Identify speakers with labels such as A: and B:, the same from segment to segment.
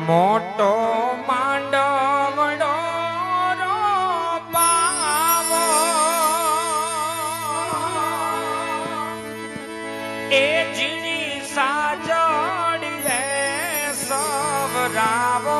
A: મોટો માંડવડો રોપાવો એ ઝીણી સાજડી રે સવરાવો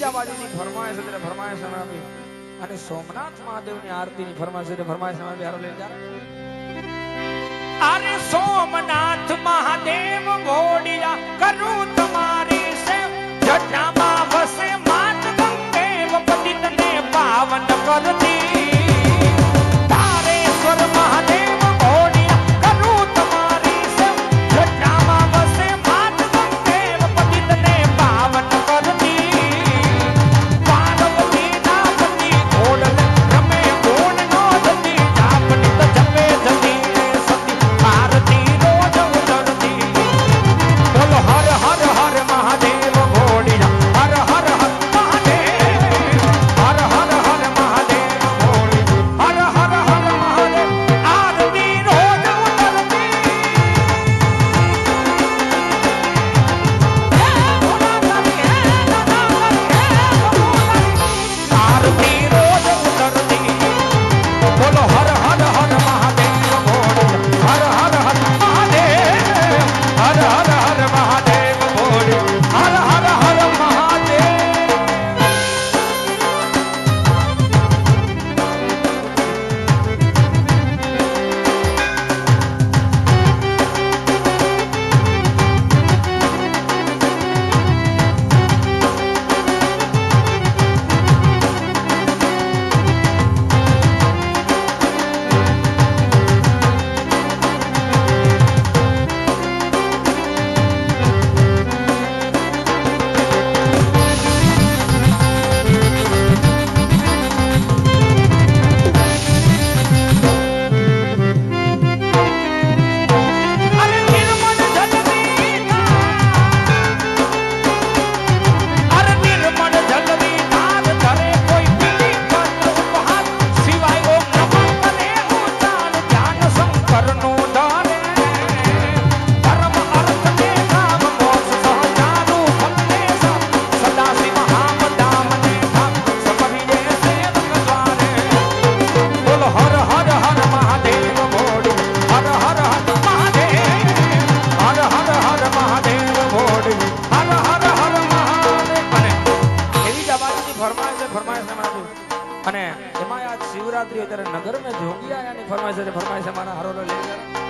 A: બીજા બાજુની ફરમાઈશ એટલે ફરમાઈશ આપી અને સોમનાથ મહાદેવની આરતીની ફરમાઈશ એટલે ફરમાઈશ આપી હારો લઈ જા અરે સોમનાથ મહાદેવ ઘોડિયા કરું તમારી સેવ જટામાં વસે માત ગંગેવ પતિતને પાવન કરતી તારેશ્વર મહાદેવ ઘોડિયા કરું તમારી સેવ જટામાં વસે માત ગંગેવ પતિતને પાવન કરતી પાર્વતી ના પતિ ઘોડલ રમે ગોણ નો ધતી જાપની તો જપે જતી આરતી રોજ ઉતરતી બોલ હર હર હર મહાદેવ ઘોડિયા હર હર હર મહાદેવ હર હર હર મહાદેવ ઘોડિયા હર હર હર મહાદેવ આરતી રોજ ઉતરતી આરતી રોજ ઉતરતી બોલો હર હર હર મહાદેવ ઘોડિયા હર હર હર મહાદેવ હર હર હર મહાદેવ ઘોડિયા હર હર હર મહાદેવ અરે નિર્મળ જલદી અરે નિર્મળ જલદી તાર ધરે કોઈ પીડી પર ઉપહાર સિવાય ઓમ નમઃ કરે ઉચ્ચાર ધ્યાન શંકરનું ધરે ધર્મ અર્થ ને કામ મોક્ષ સહજાનું ફલને સદા શિવ હામ દામ ને ધામ સપરિયે સેવક દ્વારે બોલ હર હર હર મહાદેવ ઘોડિયા હર હર હર મહાદેવ હર હર હર મહાદેવ ઘોડિયા હર હર હર મહાદેવ અને એવી જ બાજુની ફરમાઈશ મારી અને એમાં આજ શિવરાત્રી ત્યારે નગર મેં જોગી આયાની ફરમાઈશ છે ફરમાઈશ અમારા હારો લઈ ગયા